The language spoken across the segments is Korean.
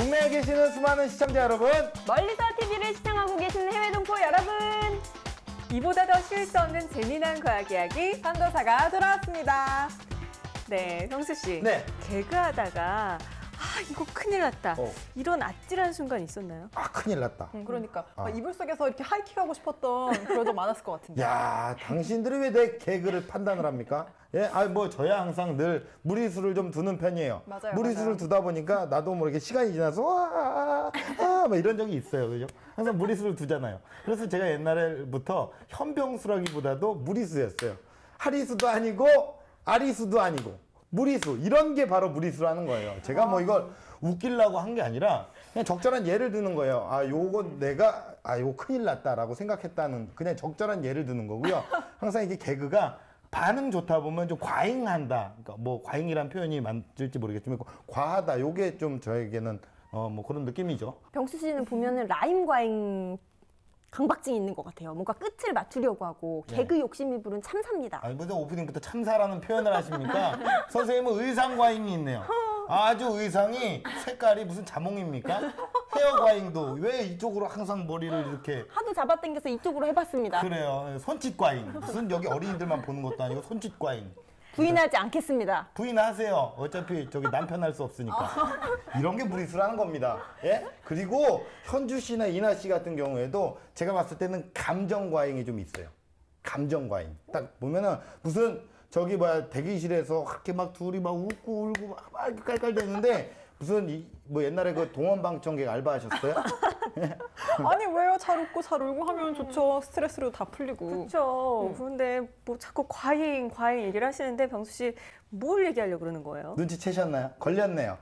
국내에 계시는 수많은 시청자 여러분, 멀리서 TV를 시청하고 계시는 해외 동포 여러분, 이보다 더 쉴 수 없는 재미난 과학 이야기 판도사가 돌아왔습니다. 네, 형수 씨. 네. 개그하다가 이거 큰일 났다. 이런 아찔한 순간 있었나요? 큰일 났다. 그러니까 이불 속에서 이렇게 하이킥하고 싶었던 그런 적 많았을 것 같은데. 야, 당신들이 왜 내 개그를 판단을 합니까? 예, 뭐 저야 항상 늘 무리수를 좀 두는 편이에요. 맞아요, 무리수를 맞아요. 두다 보니까 나도 모르게 시간이 지나서 막 이런 적이 있어요, 그죠? 항상 무리수를 두잖아요. 그래서 제가 옛날부터 현병수라기보다도 무리수였어요. 하리수도 아니고 아리수도 아니고 무리수, 이런 게 바로 무리수라는 거예요. 제가 뭐 이걸 웃기려고 한 게 아니라 그냥 적절한 예를 드는 거예요. 요거 내가 요거 큰일 났다라고 생각했다는 그냥 적절한 예를 드는 거고요. 항상 이게 개그가 반응 좋다 보면 좀 과잉한다. 그러니까 뭐 과잉이란 표현이 맞을지 모르겠지만 과하다. 요게 좀 저에게는 뭐 그런 느낌이죠. 병수 씨는 보면은 라임 과잉 강박증이 있는 것 같아요. 뭔가 끝을 맞추려고 하고 개그 욕심이 부른 참사입니다. 무슨 오프닝부터 참사라는 표현을 하십니까? 선생님은 의상 과잉이 있네요. 아주 의상이 색깔이 무슨 자몽입니까? 헤어 과잉도 왜 이쪽으로 항상 머리를 이렇게 하도 잡아당겨서 이쪽으로 해봤습니다. 그래요. 손짓 과잉. 무슨 여기 어린이들만 보는 것도 아니고 손짓 과잉. 부인하지 않겠습니다. 부인하세요. 어차피 저기 남편 할 수 없으니까. 이런 게 무리수라는 겁니다. 예? 그리고 현주 씨나 이나 씨 같은 경우에도 제가 봤을 때는 감정 과잉이 좀 있어요. 감정 과잉. 딱 보면은 무슨 저기 대기실에서 그렇게 막 둘이 막 웃고 울고 막 이렇게 깔깔대는데 무슨 뭐 옛날에 그 동원방청객 알바하셨어요? 아니 왜요? 잘 웃고 잘 울고 하면 좋죠. 스트레스로 다 풀리고. 그렇죠. 그런데 뭐 자꾸 과잉 얘기를 하시는데 병수 씨 뭘 얘기하려고 그러는 거예요? 눈치채셨나요? 걸렸네요.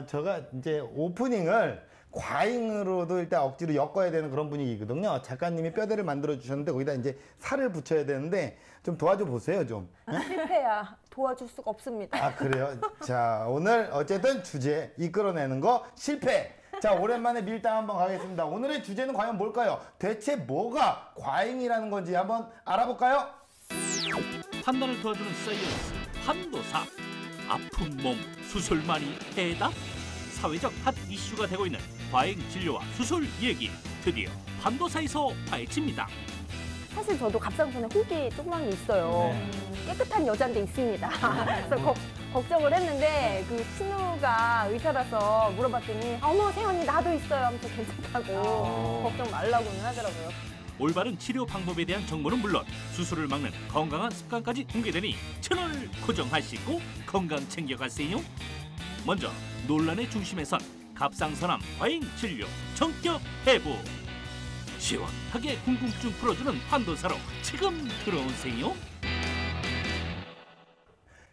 제가 이제 오프닝을 과잉으로도 일단 억지로 엮어야 되는 그런 분위기거든요. 작가님이 뼈대를 만들어 주셨는데 거기다 이제 살을 붙여야 되는데 좀 도와줘 보세요, 좀. 실패야 도와줄 수가 없습니다. 그래요? 자, 오늘 어쨌든 주제 이끌어내는 거 실패. 자, 오랜만에 밀당 한번 가겠습니다. 오늘의 주제는 과연 뭘까요? 대체 뭐가 과잉이라는 건지 한번 알아볼까요? 판단을 도와주는 사이언스 판도사. 아픈 몸 수술만이 해답? 사회적 핫 이슈가 되고 있는 과잉 진료와 수술 얘기 드디어 판도사에서 파헤칩니다. 사실 저도 갑상선에 혹이 조그만 게 있어요. 깨끗한 여자인데 있습니다. 그래서 걱정을 했는데 그 친구가 의사라서 물어봤더니 어머 세연이 나도 있어요 하면서 괜찮다고 걱정 말라고는 하더라고요. 올바른 치료 방법에 대한 정보는 물론 수술을 막는 건강한 습관까지 공개되니 채널 고정하시고 건강 챙겨가세요. 먼저 논란의 중심에 선 갑상선암 과잉 진료 전격 해부. 시원하게 궁금증 풀어주는 판도사로 지금 들어오세요.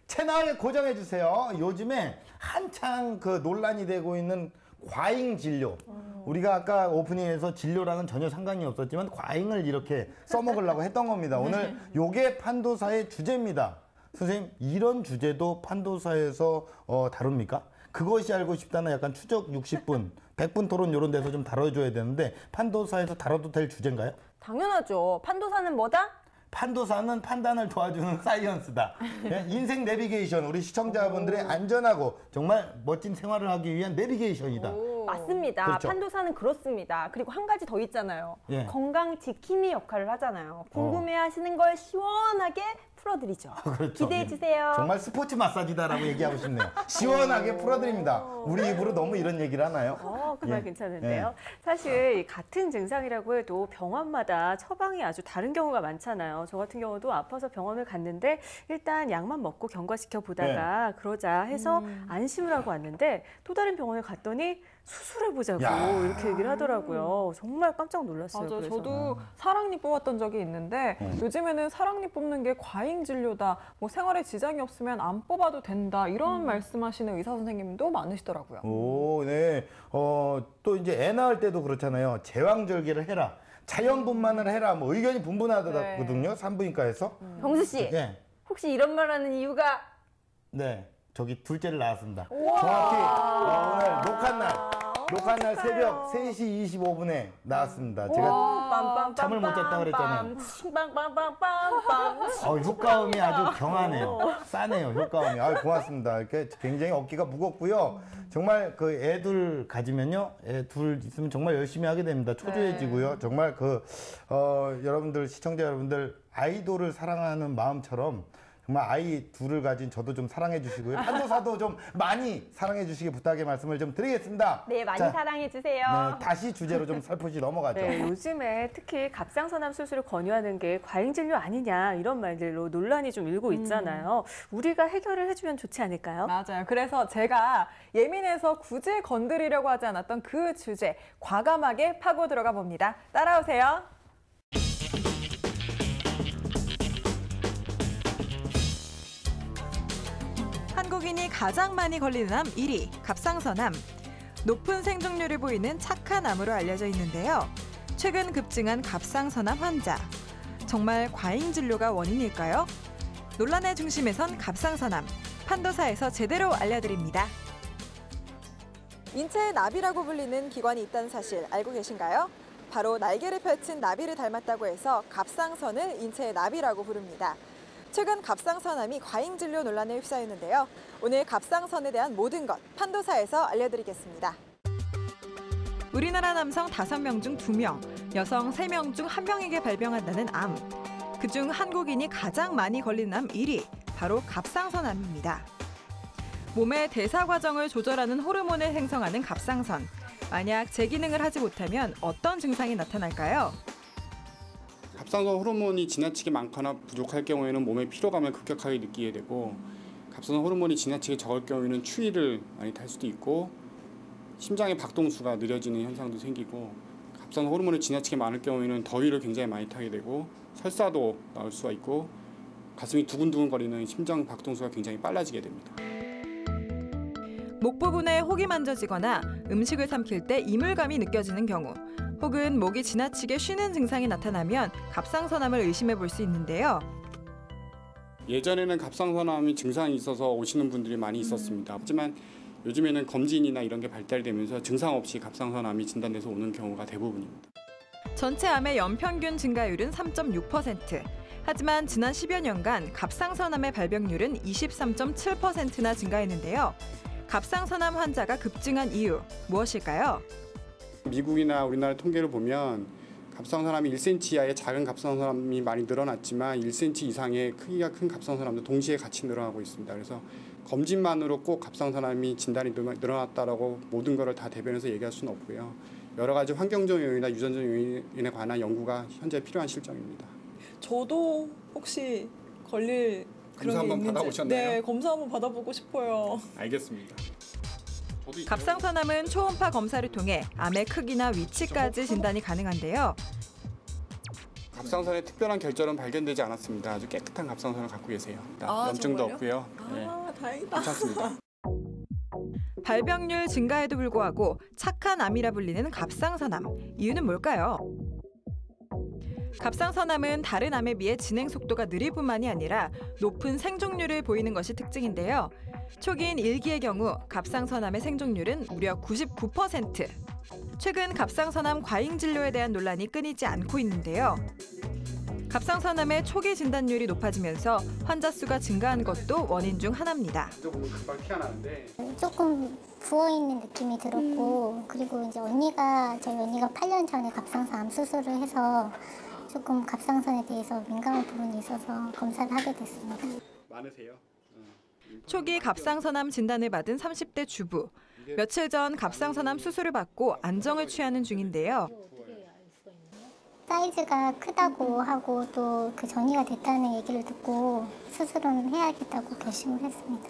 채널 고정해 주세요. 요즘에 한창 그 논란이 되고 있는 과잉 진료. 우리가 아까 오프닝에서 진료랑은 전혀 상관이 없었지만 과잉을 이렇게 써먹으려고 했던 겁니다. 오늘 요게 판도사의 주제입니다. 선생님, 이런 주제도 판도사에서 다룹니까? 그것이 알고 싶다는 약간 추적 60분, 100분 토론 이런 데서 좀 다뤄줘야 되는데 판도사에서 다뤄도 될 주제인가요? 당연하죠. 판도사는 뭐다? 판도사는 판단을 도와주는 사이언스다. 예? 인생 내비게이션, 우리 시청자분들의 안전하고 정말 멋진 생활을 하기 위한 내비게이션이다. 맞습니다. 그렇죠. 판도사는 그렇습니다. 그리고 한 가지 더 있잖아요. 예. 건강 지킴이 역할을 하잖아요. 궁금해하시는 걸 시원하게 풀어드리죠. 그렇죠. 기대해주세요. 정말 스포츠 마사지다라고 얘기하고 싶네요. 시원하게 풀어드립니다. 우리 입으로 너무 이런 얘기를 하나요? 그 말 예. 괜찮은데요. 사실 같은 증상이라고 해도 병원마다 처방이 아주 다른 경우가 많잖아요. 저 같은 경우도 아파서 병원을 갔는데 일단 약만 먹고 경과시켜 보다가 그러자 해서 안심을 하고 왔는데 또 다른 병원을 갔더니 수술해보자고 이렇게 얘기를 하더라고요. 정말 깜짝 놀랐어요. 맞아요. 그래서. 저도 사랑니 뽑았던 적이 있는데 요즘에는 사랑니 뽑는 게 과잉 진료다. 뭐 생활에 지장이 없으면 안 뽑아도 된다. 이런 말씀하시는 의사 선생님도 많으시더라고요. 오, 네. 또 이제 애 낳을 때도 그렇잖아요. 제왕절개를 해라. 자연분만을 해라. 뭐 의견이 분분하거든요. 산부인과에서. 병수 씨, 예. 혹시 이런 말하는 이유가 네. 저기 둘째를 낳았습니다. 정확히 오늘 녹화 날 녹화한 날 새벽 3시 25분에 나왔습니다. 제가 잠을 못 잤다고 그랬잖아요. 효과음이 아주 경하네요. 싸네요, 효과음이. 고맙습니다. 이렇게 굉장히 어깨가 무겁고요. 정말 그 애들 가지면요, 애 둘 있으면 정말 열심히 하게 됩니다. 초조해지고요. 정말 여러분들, 시청자 여러분들, 아이돌을 사랑하는 마음처럼 정말 아이 둘을 가진 저도 좀 사랑해 주시고요. 판도사도 좀 많이 사랑해 주시기 부탁의 말씀을 좀 드리겠습니다. 네, 많이 사랑해 주세요. 네, 다시 주제로 좀 살포시 넘어가죠. 네, 요즘에 특히 갑상선암 수술을 권유하는 게 과잉 진료 아니냐 이런 말들로 논란이 좀 일고 있잖아요. 우리가 해결을 해주면 좋지 않을까요? 맞아요. 그래서 제가 예민해서 굳이 건드리려고 하지 않았던 그 주제 과감하게 파고 들어가 봅니다. 따라오세요. 한국인이 가장 많이 걸리는 암 1위, 갑상선암. 높은 생존율을 보이는 착한 암으로 알려져 있는데요. 최근 급증한 갑상선암 환자. 정말 과잉 진료가 원인일까요? 논란의 중심에선 갑상선암. 판도사에서 제대로 알려드립니다. 인체의 나비라고 불리는 기관이 있다는 사실 알고 계신가요? 바로 날개를 펼친 나비를 닮았다고 해서 갑상선을 인체의 나비라고 부릅니다. 최근 갑상선암이 과잉 진료 논란에 휩싸였는데요. 오늘 갑상선에 대한 모든 것 판도사에서 알려드리겠습니다. 우리나라 남성 5명 중 2명, 여성 3명 중 1명에게 발병한다는 암. 그중 한국인이 가장 많이 걸리는 암 1위, 바로 갑상선암입니다. 몸의 대사 과정을 조절하는 호르몬을 생성하는 갑상선. 만약 제 기능을 하지 못하면 어떤 증상이 나타날까요? 갑상선 호르몬이 지나치게 많거나 부족할 경우에는 몸의 피로감을 급격하게 느끼게 되고, 갑상선 호르몬이 지나치게 적을 경우에는 추위를 많이 탈 수도 있고, 심장의 박동수가 느려지는 현상도 생기고, 갑상선 호르몬이 지나치게 많을 경우에는 더위를 굉장히 많이 타게 되고 설사도 나올 수가 있고, 가슴이 두근두근거리는 심장 박동수가 굉장히 빨라지게 됩니다. 목 부분에 혹이 만져지거나 음식을 삼킬 때 이물감이 느껴지는 경우, 혹은 목이 지나치게 쉬는 증상이 나타나면 갑상선암을 의심해 볼 수 있는데요. 예전에는 갑상선암이 증상이 있어서 오시는 분들이 많이 있었습니다. 하지만 요즘에는 검진이나 이런 게 발달되면서 증상 없이 갑상선암이 진단돼서 오는 경우가 대부분입니다. 전체 암의 연평균 증가율은 3.6%. 하지만 지난 10여 년간 갑상선암의 발병률은 23.7%나 증가했는데요. 갑상선암 환자가 급증한 이유 무엇일까요? 미국이나 우리나라 통계를 보면 갑상선암이 1cm 이하의 작은 갑상선암이 많이 늘어났지만 1cm 이상의 크기가 큰 갑상선암도 동시에 같이 늘어나고 있습니다. 그래서 검진만으로 꼭 갑상선암이 진단이 늘어났다라고 모든 것을 다 대변해서 얘기할 수는 없고요. 여러 가지 환경적 요인이나 유전적 요인에 관한 연구가 현재 필요한 실정입니다. 저도 혹시 걸릴 그런 검사 게 한번 있는지 받아보셨나요? 네, 검사 한번 받아보고 싶어요. 알겠습니다. 갑상선암은 초음파 검사를 통해 암의 크기나 위치까지 진단이 가능한데요. 갑상선에 특별한 결절은 발견되지 않았습니다. 아주 깨끗한 갑상선을 갖고 계세요. 염증도 정말요? 없고요. 네, 다행이다. 괜찮습니다. 발병률 증가에도 불구하고 착한 암이라 불리는 갑상선암. 이유는 뭘까요? 갑상선암은 다른 암에 비해 진행 속도가 느릴 뿐만이 아니라 높은 생존율을 보이는 것이 특징인데요. 초기인 1기의 경우 갑상선암의 생존율은 무려 99%. 최근 갑상선암 과잉 진료에 대한 논란이 끊이지 않고 있는데요. 갑상선암의 초기 진단율이 높아지면서 환자 수가 증가한 것도 원인 중 하나입니다. 보면 금방 티가 나는데 조금 부어있는 느낌이 들었고, 그리고 이제 저희 언니가 8년 전에 갑상선 수술을 해서 조금 갑상선에 대해서 민감한 부분이 있어서 검사를 하게 됐습니다. 많으세요? 초기 갑상선암 진단을 받은 30대 주부. 며칠 전 갑상선암 수술을 받고 안정을 취하는 중인데요. 사이즈가 크다고 하고 또 그 전이가 됐다는 얘기를 듣고 수술은 해야겠다고 결심을 했습니다.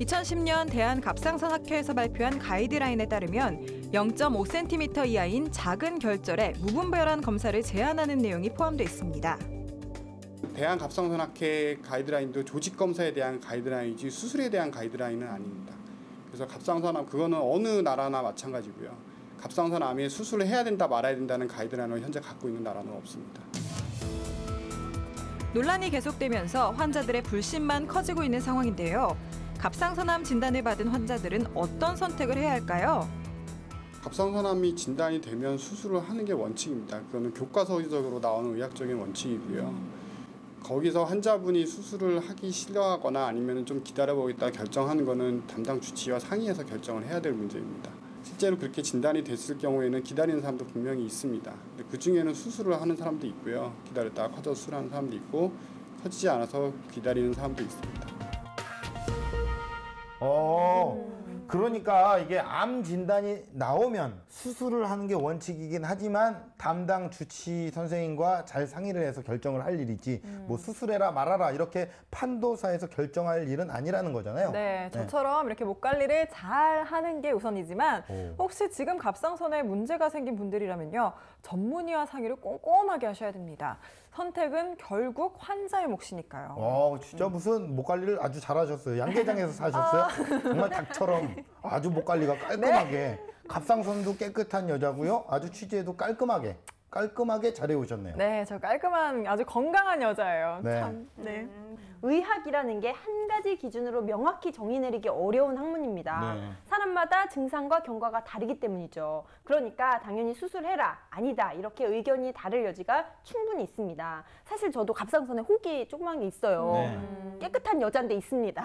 2010년 대한갑상선학회에서 발표한 가이드라인에 따르면 0.5cm 이하인 작은 결절에 무분별한 검사를 제한하는 내용이 포함되어 있습니다. 대한갑상선학회 가이드라인도 조직 검사에 대한 가이드라인이지 수술에 대한 가이드라인은 아닙니다. 그래서 갑상선암 그거는 어느 나라나 마찬가지고요. 갑상선암에 수술을 해야 된다 말아야 된다는 가이드라인을 현재 갖고 있는 나라는 없습니다. 논란이 계속되면서 환자들의 불신만 커지고 있는 상황인데요. 갑상선암 진단을 받은 환자들은 어떤 선택을 해야 할까요? 갑상선암이 진단이 되면 수술을 하는 게 원칙입니다. 그거는 교과서적으로 나오는 의학적인 원칙이고요. 거기서 환자분이 수술을 하기 싫어하거나 아니면 좀 기다려보겠다 결정하는 거는 담당 주치의와 상의해서 결정을 해야 될 문제입니다. 실제로 그렇게 진단이 됐을 경우에는 기다리는 사람도 분명히 있습니다. 그 중에는 수술을 하는 사람도 있고요. 기다렸다가 커져서 수술하는 사람도 있고 커지지 않아서 기다리는 사람도 있습니다. 그러니까 이게 암 진단이 나오면 수술을 하는 게 원칙이긴 하지만 담당 주치 선생님과 잘 상의를 해서 결정을 할 일이지 뭐 수술해라 말아라 이렇게 판도사에서 결정할 일은 아니라는 거잖아요. 네, 저처럼 이렇게 목 관리를 잘 하는 게 우선이지만 혹시 지금 갑상선에 문제가 생긴 분들이라면요. 전문의와 상의를 꼼꼼하게 하셔야 됩니다. 선택은 결국 환자의 몫이니까요. 진짜 무슨 목 관리를 아주 잘하셨어요. 양계장에서 사셨어요? 정말 닭처럼 아주 목 관리가 깔끔하게. 갑상선도 깨끗한 여자고요. 아주 취재도 깔끔하게 잘해 오셨네요. 네, 저 깔끔한 아주 건강한 여자예요. 네. 참. 네. 의학이라는 게 한 가지 기준으로 명확히 정의 내리기 어려운 학문입니다. 네. 사람마다 증상과 경과가 다르기 때문이죠. 그러니까 당연히 수술해라, 아니다 이렇게 의견이 다를 여지가 충분히 있습니다. 사실 저도 갑상선에 혹이 조그만 게 있어요. 깨끗한 여자인데 있습니다.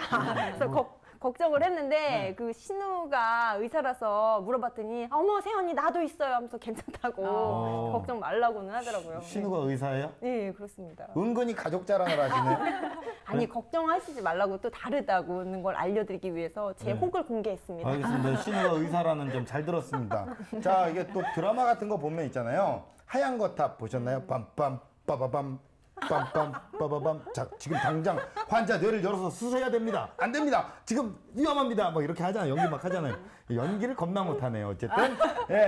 그래서 걱정을 했는데 그 신우가 의사라서 물어봤더니 어머 세연이 나도 있어요 하면서 괜찮다고 걱정 말라고는 하더라고요. 신우가 의사예요? 네, 그렇습니다. 은근히 가족 자랑을 하시네요. 아니 걱정하시지 말라고 또 다르다고는 걸 알려드리기 위해서 제 혹을 공개했습니다. 알겠습니다. 신우가 의사라는 점 잘 들었습니다. 자, 이게 또 드라마 같은 거 보면 있잖아요. 하얀 거탑 보셨나요? 빰빰 빠바밤 빰빰 빠바밤. 자, 지금 당장 환자 뇌를 열어서 수술해야 됩니다. 안 됩니다. 지금 위험합니다. 막 이렇게 하잖아요. 연기 막 하잖아요. 연기를 겁나 못하네요. 어쨌든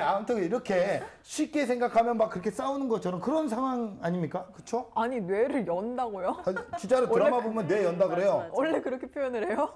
아무튼 이렇게 쉽게 생각하면 막 그렇게 싸우는 것처럼 그런 상황 아닙니까? 그렇죠? 아니 뇌를 연다고요? 진짜로 드라마 보면 뇌 연다 그래요. 원래 그렇게 표현을 해요?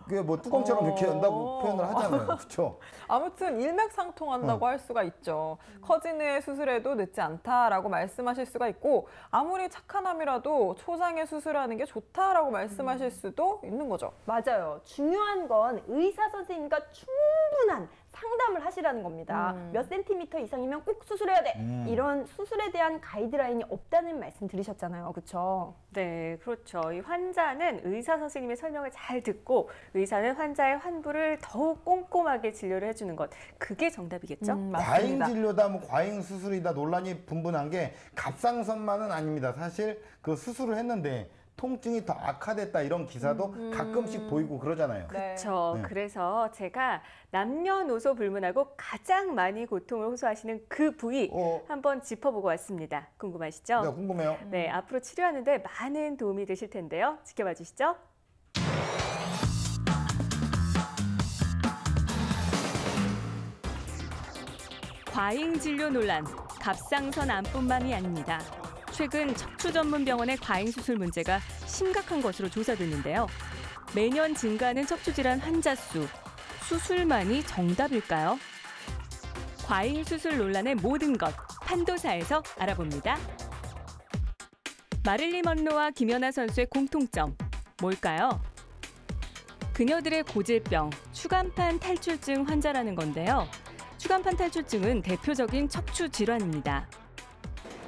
그게 뭐 뚜껑처럼 이렇게 연다고 표현을 하잖아요. 그렇죠? 아무튼 일맥상통한다고 할 수가 있죠. 커진 뇌 수술에도 늦지 않다라고 말씀하실 수가 있고 아무리 착한 암이라도 초장에 수술하는 게 좋다라고 말씀하실 수도 있는 거죠. 맞아요. 중요한 건 의사 선생님과 충분한 상담을 하시라는 겁니다. 몇 센티미터 이상이면 꼭 수술해야 돼. 이런 수술에 대한 가이드라인이 없다는 말씀 들으셨잖아요. 그렇죠? 네, 그렇죠. 이 환자는 의사 선생님의 설명을 잘 듣고 의사는 환자의 환부를 더욱 꼼꼼하게 진료를 해주는 것. 그게 정답이겠죠? 과잉 진료다, 뭐 과잉 수술이다 논란이 분분한 게 갑상선만은 아닙니다. 사실 그 수술을 했는데 통증이 더 악화됐다 이런 기사도 가끔씩 보이고 그러잖아요. 그렇죠. 네. 그래서 제가 남녀노소 불문하고 가장 많이 고통을 호소하시는 그 부위 한번 짚어보고 왔습니다. 궁금하시죠? 네, 궁금해요. 네, 앞으로 치료하는데 많은 도움이 되실 텐데요. 지켜봐 주시죠. 과잉 진료 논란, 갑상선 암뿐만이 아닙니다. 최근 척추 전문 병원의 과잉 수술 문제가 심각한 것으로 조사됐는데요. 매년 증가하는 척추 질환 환자 수, 수술만이 정답일까요? 과잉 수술 논란의 모든 것, 판도사에서 알아봅니다. 마릴린 먼로와 김연아 선수의 공통점, 뭘까요? 그녀들의 고질병, 추간판 탈출증 환자라는 건데요. 추간판 탈출증은 대표적인 척추 질환입니다.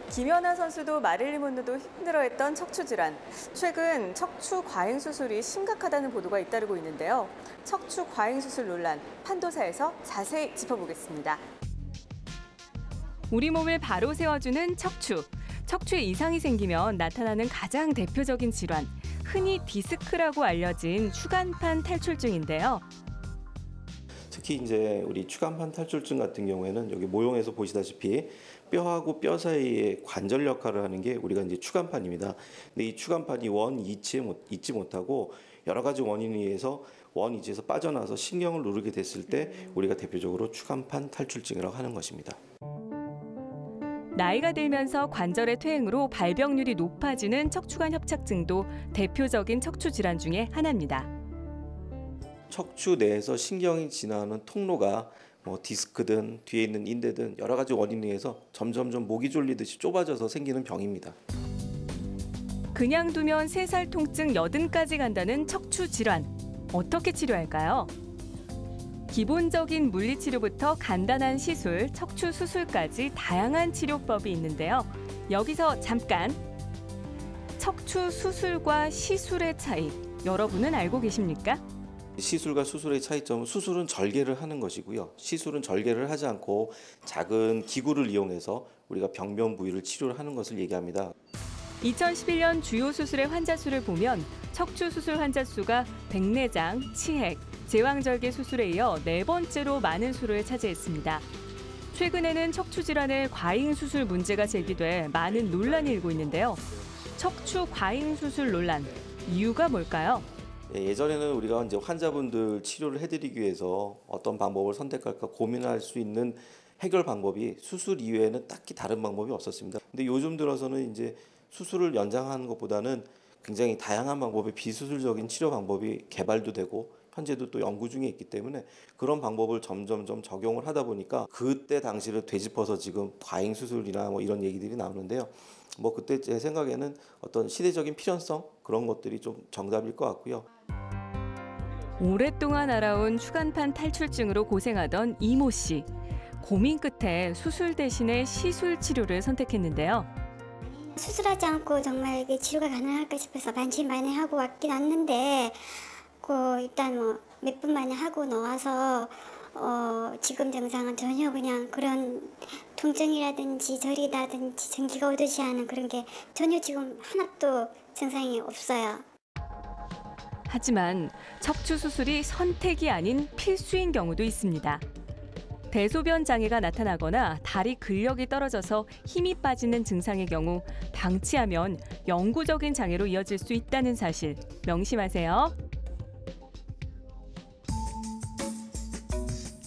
김연아 선수도 마릴린 먼로도 힘들어했던 척추 질환. 최근 척추 과잉 수술이 심각하다는 보도가 잇따르고 있는데요. 척추 과잉 수술 논란, 판도사에서 자세히 짚어보겠습니다. 우리 몸을 바로 세워주는 척추. 척추에 이상이 생기면 나타나는 가장 대표적인 질환, 흔히 디스크라고 알려진 추간판 탈출증인데요. 특히 이제 우리 추간판 탈출증 같은 경우에는 여기 모형에서 보시다시피 뼈하고 뼈 사이에 관절 역할을 하는 게 우리가 이제 추간판입니다. 근데 이 추간판이 원 잊지 못하고 여러 가지 원인에 의해서 원 위치에서 빠져나와서 신경을 누르게 됐을 때 우리가 대표적으로 추간판 탈출증이라고 하는 것입니다. 나이가 들면서 관절의 퇴행으로 발병률이 높아지는 척추관 협착증도 대표적인 척추 질환 중에 하나입니다. 척추 내에서 신경이 지나는 통로가 뭐 디스크든 뒤에 있는 인대든 여러 가지 원인에 의해서 점점점 목이 졸리듯이 좁아져서 생기는 병입니다. 그냥 두면 3살 통증 80까지 간다는 척추 질환. 어떻게 치료할까요? 기본적인 물리치료부터 간단한 시술, 척추 수술까지 다양한 치료법이 있는데요. 여기서 잠깐! 척추 수술과 시술의 차이, 여러분은 알고 계십니까? 시술과 수술의 차이점은 수술은 절개를 하는 것이고요. 시술은 절개를 하지 않고 작은 기구를 이용해서 우리가 병변 부위를 치료를 하는 것을 얘기합니다. 2011년 주요 수술의 환자 수를 보면 척추 수술 환자 수가 백내장, 치핵, 제왕절개 수술에 이어 4번째로 많은 수를 차지했습니다. 최근에는 척추 질환의 과잉 수술 문제가 제기돼 많은 논란이 일고 있는데요. 척추 과잉 수술 논란, 이유가 뭘까요? 예전에는 우리가 이제 환자분들 치료를 해드리기 위해서 어떤 방법을 선택할까 고민할 수 있는 해결 방법이 수술 이외에는 딱히 다른 방법이 없었습니다. 근데 요즘 들어서는 이제 수술을 연장하는 것보다는 굉장히 다양한 방법의 비수술적인 치료 방법이 개발도 되고 현재도 또 연구 중에 있기 때문에 그런 방법을 점점점 적용을 하다 보니까 그때 당시를 되짚어서 지금 과잉 수술이나 뭐 이런 얘기들이 나오는데요. 뭐 그때 제 생각에는 어떤 시대적인 필연성 그런 것들이 좀 정답일 것 같고요. 오랫동안 알아온 추간판 탈출증으로 고생하던 이모 씨. 고민 끝에 수술 대신에 시술 치료를 선택했는데요. 수술하지 않고 정말 이게 치료가 가능할까 싶어서 반신반의하고 왔긴 왔는데 일단 뭐 몇 분 만에 하고 나와서 지금 증상은 전혀 그냥 그런 통증이라든지 저리다든지 전기가 오듯이 하는 그런 게 전혀 지금 하나도 증상이 없어요. 하지만 척추 수술이 선택이 아닌 필수인 경우도 있습니다. 대소변 장애가 나타나거나 다리 근력이 떨어져서 힘이 빠지는 증상의 경우 방치하면 영구적인 장애로 이어질 수 있다는 사실 명심하세요.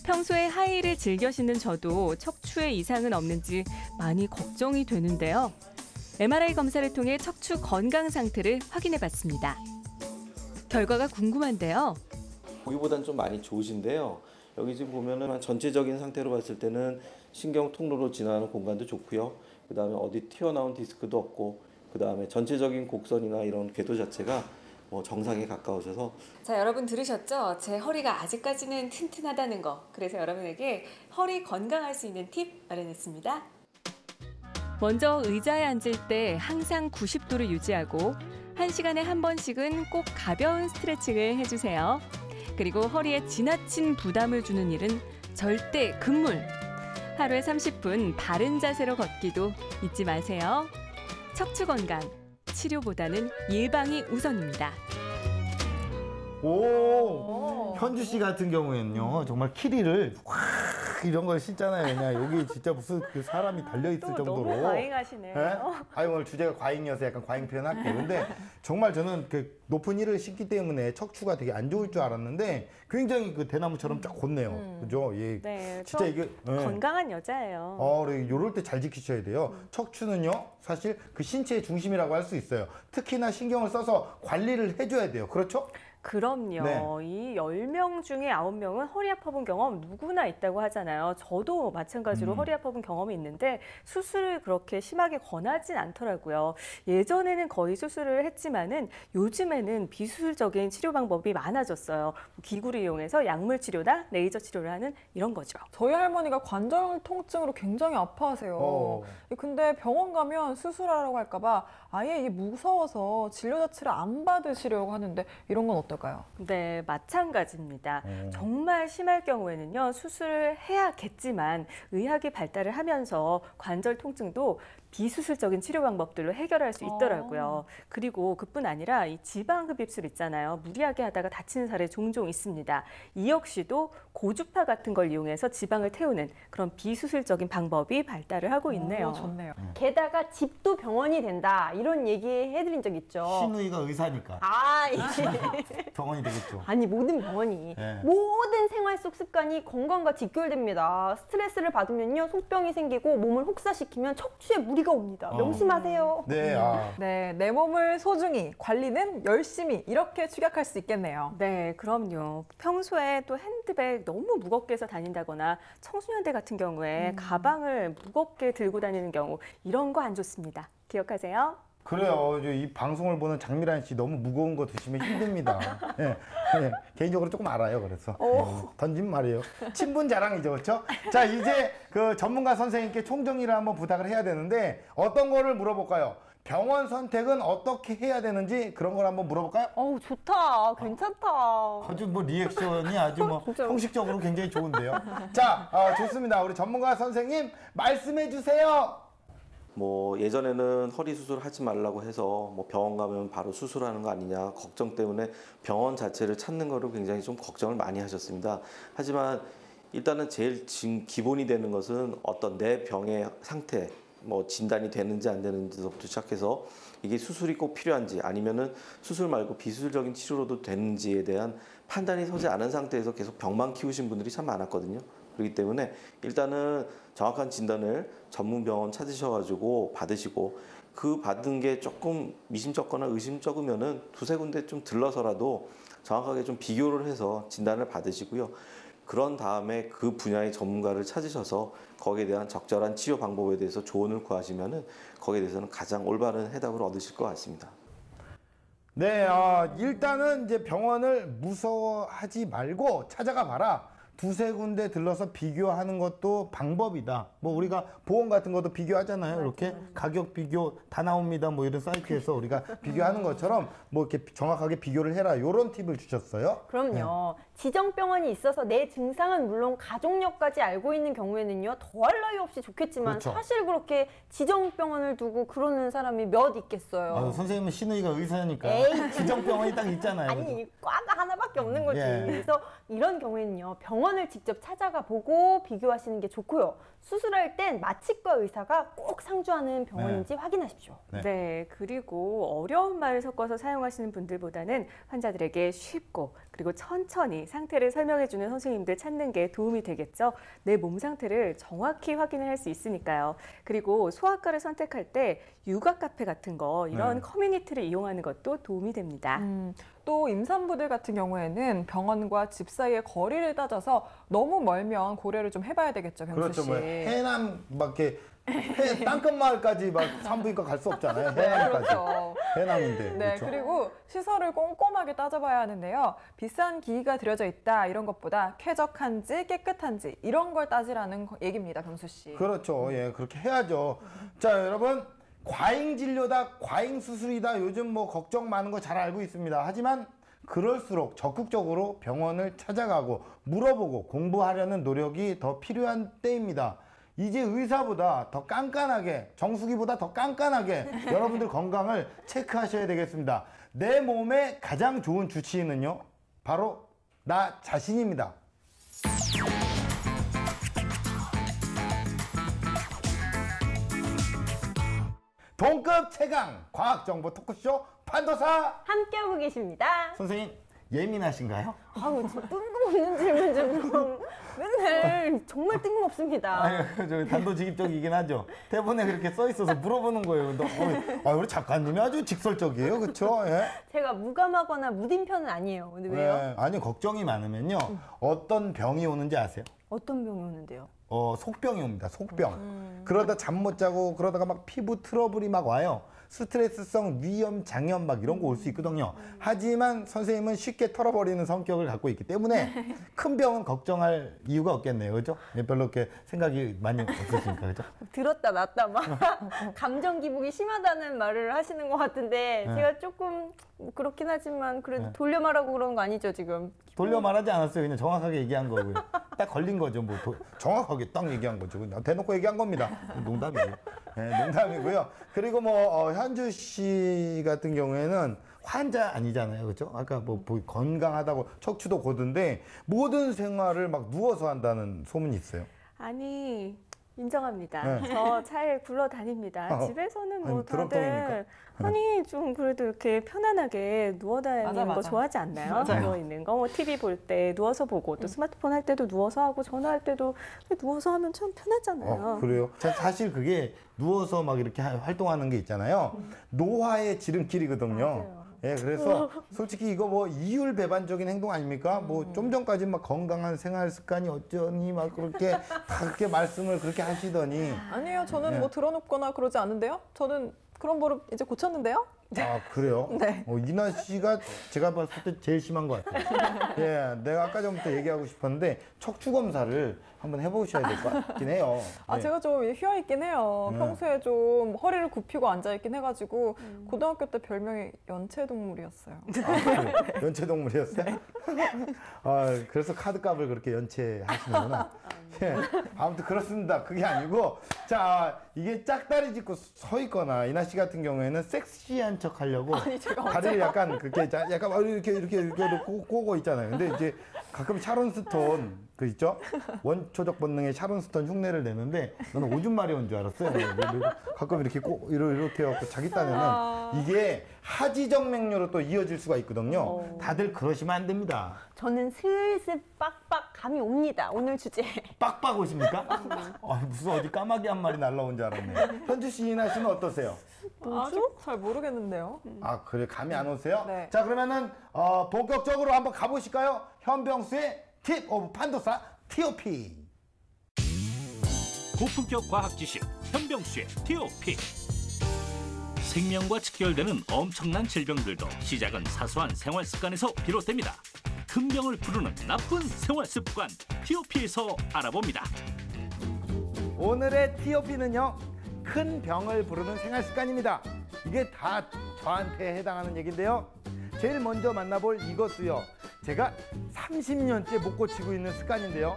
평소에 하이힐을 즐겨 신는 저도 척추에 이상은 없는지 많이 걱정이 되는데요. MRI 검사를 통해 척추 건강 상태를 확인해 봤습니다. 결과가 궁금한데요. 보기보다는 좀 많이 좋으신데요. 여기 지금 보면은 전체적인 상태로 봤을 때는 신경 통로로 지나는 공간도 좋고요. 그다음에 어디 튀어나온 디스크도 없고, 그다음에 전체적인 곡선이나 이런 궤도 자체가 정상에 가까우셔서. 자, 여러분 들으셨죠? 제 허리가 아직까지는 튼튼하다는 거. 그래서 여러분에게 허리 건강할 수 있는 팁 마련했습니다. 먼저 의자에 앉을 때 항상 90도를 유지하고 1시간에 한 번씩은 꼭 가벼운 스트레칭을 해주세요. 그리고 허리에 지나친 부담을 주는 일은 절대 금물. 하루에 30분 바른 자세로 걷기도 잊지 마세요. 척추 건강, 치료보다는 예방이 우선입니다. 오, 현주 씨 같은 경우에는요, 정말 키리를 확 이런 걸 신잖아요. 그냥 여기 진짜 무슨 그 사람이 달려있을 정도로. 너무 과잉하시네요. 네? 아니, 오늘 주제가 과잉이어서 약간 과잉 표현 할게요. 근데 정말 저는 그 높은 힐을 신기 때문에 척추가 되게 안 좋을 줄 알았는데 굉장히 그 대나무처럼 쫙 곧네요. 그죠? 예. 네, 진짜 이게. 건강한 여자예요. 그래, 요럴 때 잘 지키셔야 돼요. 척추는요, 사실 그 신체의 중심이라고 할 수 있어요. 특히나 신경을 써서 관리를 해줘야 돼요. 그렇죠? 그럼요. 네. 이 10명 중에 9명은 허리 아파본 경험 누구나 있다고 하잖아요. 저도 마찬가지로 허리 아파본 경험이 있는데 수술을 그렇게 심하게 권하진 않더라고요. 예전에는 거의 수술을 했지만은 요즘에는 비수술적인 치료 방법이 많아졌어요. 기구를 이용해서 약물 치료나 레이저 치료를 하는 이런 거죠. 저희 할머니가 관절 통증으로 굉장히 아파하세요. 근데 병원 가면 수술하라고 할까 봐 아예 이게 무서워서 진료 자체를 안 받으시려고 하는데 이런 건 어떨까요? 네, 마찬가지입니다. 정말 심할 경우에는요, 수술을 해야겠지만 의학이 발달을 하면서 관절 통증도 비수술적인 치료 방법들로 해결할 수 있더라고요. 그리고 그뿐 아니라 이 지방 흡입술 있잖아요. 무리하게 하다가 다치는 사례 종종 있습니다. 이 역시도 고주파 같은 걸 이용해서 지방을 태우는 그런 비수술적인 방법이 발달을 하고 있네요. 좋네요. 게다가 집도 병원이 된다 이런 얘기 해드린 적 있죠. 신우이가 의사니까 병원이 되겠죠. 아니 모든 병원이 네. 모든 생활 속 습관이 건강과 직결됩니다. 스트레스를 받으면요 속병이 생기고 몸을 혹사시키면 척추에 무리가 옵니다. 명심하세요. 네, 네, 내 몸을 소중히, 관리는 열심히 이렇게 축약할 수 있겠네요. 네, 그럼요. 평소에 또 핸드백 너무 무겁게 해서 다닌다거나 청소년들 같은 경우에 가방을 무겁게 들고 다니는 경우 이런 거 안 좋습니다. 기억하세요? 그래요. 이 방송을 보는 장미란 씨 너무 무거운 거 드시면 힘듭니다. 네. 네, 개인적으로 조금 알아요. 그래서 던진 말이에요. 친분 자랑이죠, 그렇죠? 자, 이제 그 전문가 선생님께 총정리를 한번 부탁을 해야 되는데 어떤 거를 물어볼까요? 병원 선택은 어떻게 해야 되는지 그런 걸 한번 물어볼까요? 어우, 좋다. 괜찮다. 아주 뭐 리액션이 아주 뭐 진짜. 형식적으로 굉장히 좋은데요. 자, 좋습니다. 우리 전문가 선생님 말씀해 주세요. 뭐 예전에는 허리 수술 하지 말라고 해서 뭐 병원 가면 바로 수술하는 거 아니냐 걱정 때문에 병원 자체를 찾는 거를 굉장히 좀 걱정을 많이 하셨습니다. 하지만 일단은 제일 기본이 되는 것은 어떤 내 병의 상태, 뭐 진단이 되는지 안 되는지부터 시작해서 이게 수술이 꼭 필요한지 아니면은 수술 말고 비수술적인 치료로도 되는지에 대한 판단이 서지 않은 상태에서 계속 병만 키우신 분들이 참 많았거든요. 그렇기 때문에 일단은 정확한 진단을 전문 병원 찾으셔가지고 받으시고 그 받은 게 조금 미심쩍거나 의심쩍으면은 두세 군데 좀 들러서라도 정확하게 좀 비교를 해서 진단을 받으시고요. 그런 다음에 그 분야의 전문가를 찾으셔서 거기에 대한 적절한 치료 방법에 대해서 조언을 구하시면은 거기에 대해서는 가장 올바른 해답을 얻으실 것 같습니다. 네, 일단은 이제 병원을 무서워하지 말고 찾아가 봐라. 두세 군데 들러서 비교하는 것도 방법이다. 뭐 우리가 보험 같은 것도 비교하잖아요. 이렇게 가격 비교 다 나옵니다. 뭐 이런 사이트에서 우리가 비교하는 것처럼 뭐 이렇게 정확하게 비교를 해라. 이런 팁을 주셨어요. 그럼요. 지정병원이 있어서 내 증상은 물론 가족력까지 알고 있는 경우에는요. 더할 나위 없이 좋겠지만 그렇죠. 사실 그렇게 지정병원을 두고 그러는 사람이 몇 있겠어요. 선생님은 신우이가 의사니까 에이. 지정병원이 딱 있잖아요. 아니, 과가 하나밖에 없는 거지. 예. 그래서 이런 경우에는요. 병원을 직접 찾아가 보고 비교하시는 게 좋고요. 수술할 땐 마취과 의사가 꼭 상주하는 병원인지 확인하십시오. 네, 그리고 어려운 말을 섞어서 사용하시는 분들보다는 환자들에게 쉽고 그리고 천천히 상태를 설명해주는 선생님들 찾는 게 도움이 되겠죠. 내 몸 상태를 정확히 확인을 할 수 있으니까요. 그리고 소아과를 선택할 때 육아 카페 같은 거 이런 커뮤니티를 이용하는 것도 도움이 됩니다. 또 임산부들 같은 경우에는 병원과 집 사이의 거리를 따져서 너무 멀면 고려를 좀 해봐야 되겠죠, 병수 그렇죠. 씨. 뭐 해남 막 이렇게 땅끝마을까지 막 산부인과 갈 수 없잖아요. 해남까지. 그렇죠. 해남인데. 네, 그렇죠? 그리고 시설을 꼼꼼하게 따져봐야 하는데요. 비싼 기기가 들여져 있다 이런 것보다 쾌적한지 깨끗한지 이런 걸 따지라는 얘기입니다, 병수 씨. 그렇죠. 예, 그렇게 해야죠. 자, 여러분. 과잉 진료다, 과잉 수술이다. 요즘 뭐 걱정 많은 거 잘 알고 있습니다. 하지만 그럴수록 적극적으로 병원을 찾아가고 물어보고 공부하려는 노력이 더 필요한 때입니다. 이제 의사보다 더 깐깐하게, 정수기보다 더 깐깐하게 여러분들 건강을 체크하셔야 되겠습니다. 내 몸에 가장 좋은 주치의는요, 바로 나 자신입니다. 동급 최강 과학정보 토크쇼 판도사 함께하고 계십니다. 선생님 예민하신가요? 아우, 저 뜬금없는 질문 좀 맨날 정말 뜬금없습니다. 아니, 저 단도직입적이긴 하죠. 대본에 그렇게 써 있어서 물어보는 거예요. 우리 작가님이 아주 직설적이에요, 그렇죠? 예? 제가 무감하거나 무딘 편은 아니에요. 근데 왜요? 네, 아니 걱정이 많으면요, 어떤 병이 오는지 아세요? 어떤 병이 오는데요? 속병이 옵니다. 속병. 그러다 잠 못 자고 그러다가 막 피부 트러블이 막 와요. 스트레스성 위염, 장염 막 이런 거 올 수 있거든요. 하지만 선생님은 쉽게 털어버리는 성격을 갖고 있기 때문에 큰 병은 걱정할 이유가 없겠네요. 그죠? 별로 이렇게 생각이 많이 없으시니까. 그죠? 들었다 놨다 막 감정 기복이 심하다는 말을 하시는 것 같은데 제가 조금 그렇긴 하지만 그래도 돌려 말하고 그런 거 아니죠, 지금? 돌려 말하지 않았어요. 그냥 정확하게 얘기한 거고요. 딱 걸린 거죠. 뭐 정확하게 딱 얘기한 거죠. 그냥 대놓고 얘기한 겁니다. 농담이에요. 네, 농담이고요. 그리고 뭐 현주 씨 같은 경우에는 환자 아니잖아요. 그렇죠? 아까 뭐 건강하다고 척추도 고든데 모든 생활을 막 누워서 한다는 소문이 있어요. 아니, 인정합니다. 네. 저 잘 굴러다닙니다. 집에서는 뭐 아니, 다들 드럼통이니까. 아니 좀 그래도 이렇게 편안하게 누워 다니는 거 맞아. 좋아하지 않나요? 맞아요. 누워 있는 거, 뭐 TV 볼 때 누워서 보고 또 스마트폰 할 때도 누워서 하고 전화할 때도 누워서 하면 참 편하잖아요. 그래요? 사실 그게 누워서 막 이렇게 활동하는 게 있잖아요. 노화의 지름길이거든요. 맞아요. 예, 그래서 솔직히 이거 뭐 이율배반적인 행동 아닙니까? 뭐 좀 전까지 막 건강한 생활 습관이 어쩌니 막 그렇게 그렇게 말씀을 그렇게 하시더니 아니에요. 저는 네. 뭐 들어눕거나 그러지 않은데요. 저는 그런 버릇 이제 고쳤는데요. 아, 그래요? 네. 이나 씨가 제가 봤을 때 제일 심한 것 같아요. 예, 내가 아까 전부터 얘기하고 싶었는데 척추 검사를 한번 해보셔야 될 것 같긴 해요. 아, 예. 제가 좀 휘어있긴 해요. 평소에 좀 허리를 굽히고 앉아있긴 해가지고 고등학교 때 별명이 연체동물이었어요. 아, 그래요? 연체동물이었어요? 아, 그래서 카드값을 그렇게 연체하시는구나. 예, 아무튼 그렇습니다. 그게 아니고, 자, 이게 짝다리 짚고 서 있거나, 이나 씨 같은 경우에는 섹시한 척 하려고 아니, 제가 다리를 약간 그렇게 약간 이렇게 꼬고 있잖아요. 근데 이제 가끔 샤론 스톤 그 있죠? 원초적 본능의 샤론 스톤 흉내를 내는데 너는 오줌 마려운 줄 알았어요. 가끔 이렇게 이렇게 해갖고 자기 딴에는 이게 하지정맥류로 또 이어질 수가 있거든요. 다들 그러시면 안 됩니다. 저는 슬슬 빡빡 감이 옵니다. 오늘 주제. 빡빡 오십니까? 무슨 어디 까마귀 한 마리 날라온 줄 알았네. 현주 씨, 이나 씨는 어떠세요? 아직 잘 모르겠는데요. 아, 그래, 감이 안 오세요? 네. 자, 그러면은 본격적으로 한번 가보실까요? 현병수의 팁 오브 판도사 TOP. 고품격 과학 지식 현병수의 TOP. 생명과 직결되는 엄청난 질병들도 시작은 사소한 생활 습관에서 비롯됩니다. 큰 병을 부르는 나쁜 생활 습관 TOP에서 알아봅니다. 오늘의 TOP는요, 큰 병을 부르는 생활 습관입니다. 이게 다 저한테 해당하는 얘기인데요. 제일 먼저 만나볼 이것도요, 제가 30년째 못 고치고 있는 습관인데요.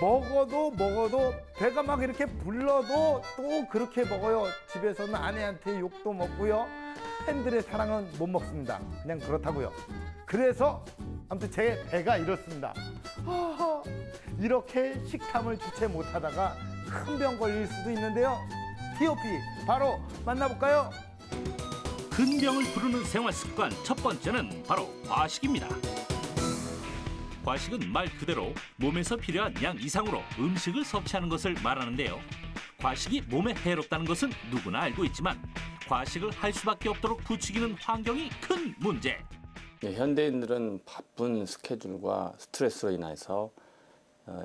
먹어도 배가 막 이렇게 불러도 또 그렇게 먹어요. 집에서는 아내한테 욕도 먹고요. 팬들의 사랑은 못 먹습니다. 그냥 그렇다고요. 그래서 아무튼 제 배가 이렇습니다. 이렇게 식탐을 주체 못하다가 큰 병 걸릴 수도 있는데요. TOP 바로 만나볼까요? 큰 병을 부르는 생활 습관 첫 번째는 바로 과식입니다. 과식은 말 그대로 몸에서 필요한 양 이상으로 음식을 섭취하는 것을 말하는데요. 과식이 몸에 해롭다는 것은 누구나 알고 있지만 과식을 할 수밖에 없도록 부추기는 환경이 큰 문제. 현대인들은 바쁜 스케줄과 스트레스로 인해서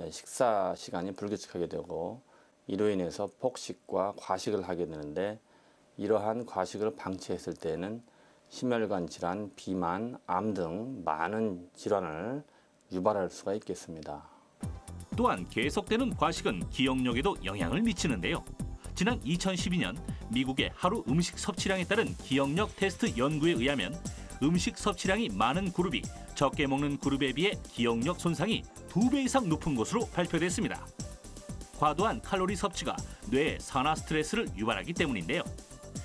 식사 시간이 불규칙하게 되고 이로 인해서 폭식과 과식을 하게 되는데, 이러한 과식을 방치했을 때에는 심혈관 질환, 비만, 암 등 많은 질환을 유발할 수가 있겠습니다. 또한 계속되는 과식은 기억력에도 영향을 미치는데요. 지난 2012년 미국의 하루 음식 섭취량에 따른 기억력 테스트 연구에 의하면 음식 섭취량이 많은 그룹이 적게 먹는 그룹에 비해 기억력 손상이 2배 이상 높은 것으로 발표됐습니다. 과도한 칼로리 섭취가 뇌에 산화 스트레스를 유발하기 때문인데요.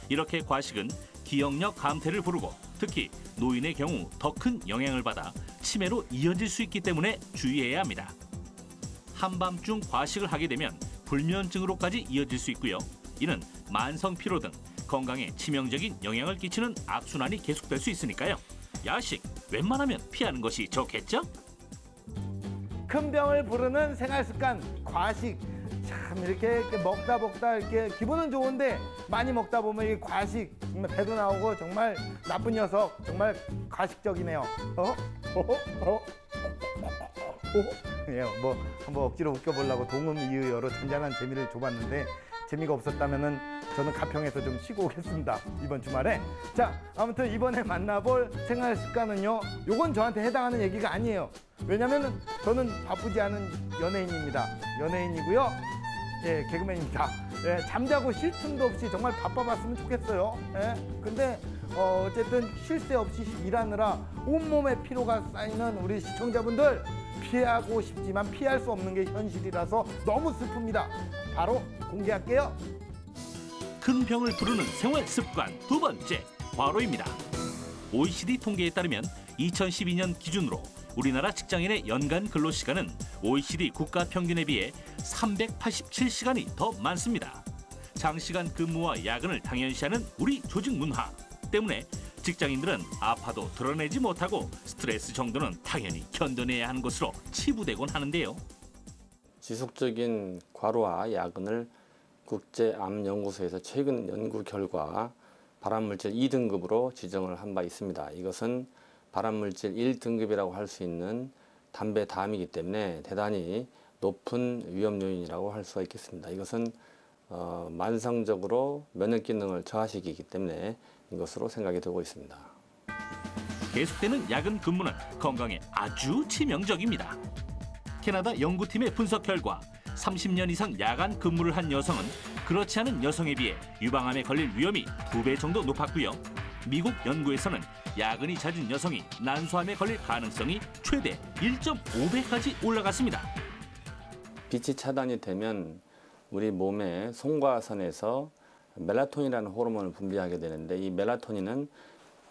이렇게 과식은 기억력 감퇴를 부르고 특히 노인의 경우 더 큰 영향을 받아 치매로 이어질 수 있기 때문에 주의해야 합니다. 한밤중 과식을 하게 되면 불면증으로까지 이어질 수 있고요. 이는 만성 피로 등 건강에 치명적인 영향을 끼치는 악순환이 계속될 수 있으니까요. 야식 웬만하면 피하는 것이 좋겠죠? 큰 병을 부르는 생활 습관, 과식. 참 이렇게 먹다 이렇게 기분은 좋은데 많이 먹다 보면 이 과식, 정말 배도 나오고 정말 나쁜 녀석, 정말 과식적이네요. 예, 뭐 한번 억지로 웃겨보려고 동음 이의 여러 잔잔한 재미를 줘봤는데 재미가 없었다면은 저는 가평에서 좀 쉬고 오겠습니다. 이번 주말에. 자, 아무튼 이번에 만나볼 생활 습관은요, 요건 저한테 해당하는 얘기가 아니에요. 왜냐면은 저는 바쁘지 않은 연예인입니다. 연예인이고요. 예, 개그맨입니다. 예, 잠자고 쉴 틈도 없이 정말 바빠봤으면 좋겠어요. 예, 근데 어쨌든 쉴 새 없이 일하느라 온몸에 피로가 쌓이는 우리 시청자분들, 피하고 싶지만 피할 수 없는 게 현실이라서 너무 슬픕니다. 바로 공개할게요. 큰 병을 부르는 생활 습관 두 번째, 과로입니다. OECD 통계에 따르면 2012년 기준으로 우리나라 직장인의 연간 근로시간은 OECD 국가 평균에 비해 387시간이 더 많습니다. 장시간 근무와 야근을 당연시하는 우리 조직 문화 때문에 직장인들은 아파도 드러내지 못하고 스트레스 정도는 당연히 견뎌내야 하는 것으로 치부되곤 하는데요. 지속적인 과로와 야근을 국제암연구소에서 최근 연구 결과 발암물질 2등급으로 지정을 한 바 있습니다. 이것은 발암물질 1등급이라고 할 수 있는 담배 다음이기 때문에 대단히 높은 위험 요인이라고 할 수가 있겠습니다. 이것은 만성적으로 면역 기능을 저하시키기 때문에 것으로 생각이 되고 있습니다. 계속되는 야근 근무는 건강에 아주 치명적입니다. 캐나다 연구팀의 분석 결과 30년 이상 야간 근무를 한 여성은 그렇지 않은 여성에 비해 유방암에 걸릴 위험이 2배 정도 높았고요. 미국 연구에서는 야근이 잦은 여성이 난소암에 걸릴 가능성이 최대 1.5배까지 올라갔습니다. 빛이 차단이 되면 우리 몸의 송과선에서 멜라토닌이라는 호르몬을 분비하게 되는데 이 멜라토닌은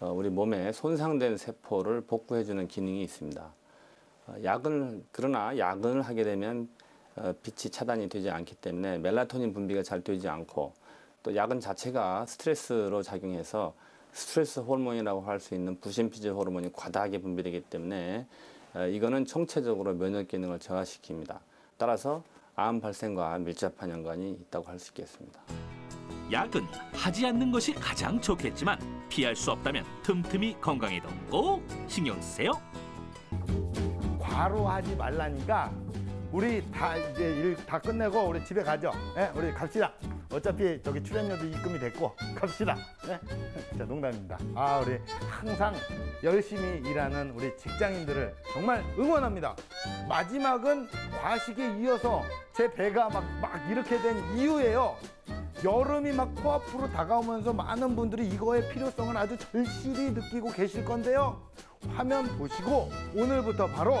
우리 몸에 손상된 세포를 복구해주는 기능이 있습니다. 그러나 야근을 하게 되면 빛이 차단이 되지 않기 때문에 멜라토닌 분비가 잘 되지 않고 또 야근 자체가 스트레스로 작용해서 스트레스 호르몬이라고 할 수 있는 부신피질 호르몬이 과다하게 분비되기 때문에 이거는 총체적으로 면역 기능을 저하시킵니다. 따라서 암 발생과 밀접한 연관이 있다고 할 수 있겠습니다. 야근 하지 않는 것이 가장 좋겠지만 피할 수 없다면 틈틈이 건강에도 꼭 신경 쓰세요. 과로하지 말라니까 우리 다 이제 일 다 끝내고 우리 집에 가죠. 예? 우리 갑시다. 어차피 저기 출연료도 입금이 됐고 갑시다. 예? 자, 농담입니다. 우리 항상 열심히 일하는 우리 직장인들을 정말 응원합니다. 마지막은 과식에 이어서 제 배가 막 이렇게 된 이유예요. 여름이 막 코앞으로 다가오면서 많은 분들이 이거의 필요성을 아주 절실히 느끼고 계실 건데요. 화면 보시고 오늘부터 바로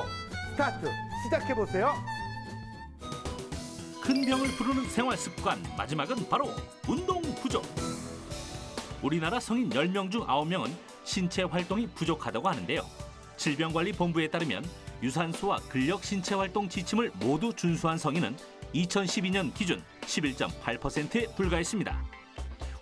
스타트 시작해보세요. 큰 병을 부르는 생활 습관 마지막은 바로 운동 부족. 우리나라 성인 10명 중 9명은 신체 활동이 부족하다고 하는데요. 질병관리본부에 따르면 유산소와 근력 신체 활동 지침을 모두 준수한 성인은 2012년 기준 11.8%에 불과했습니다.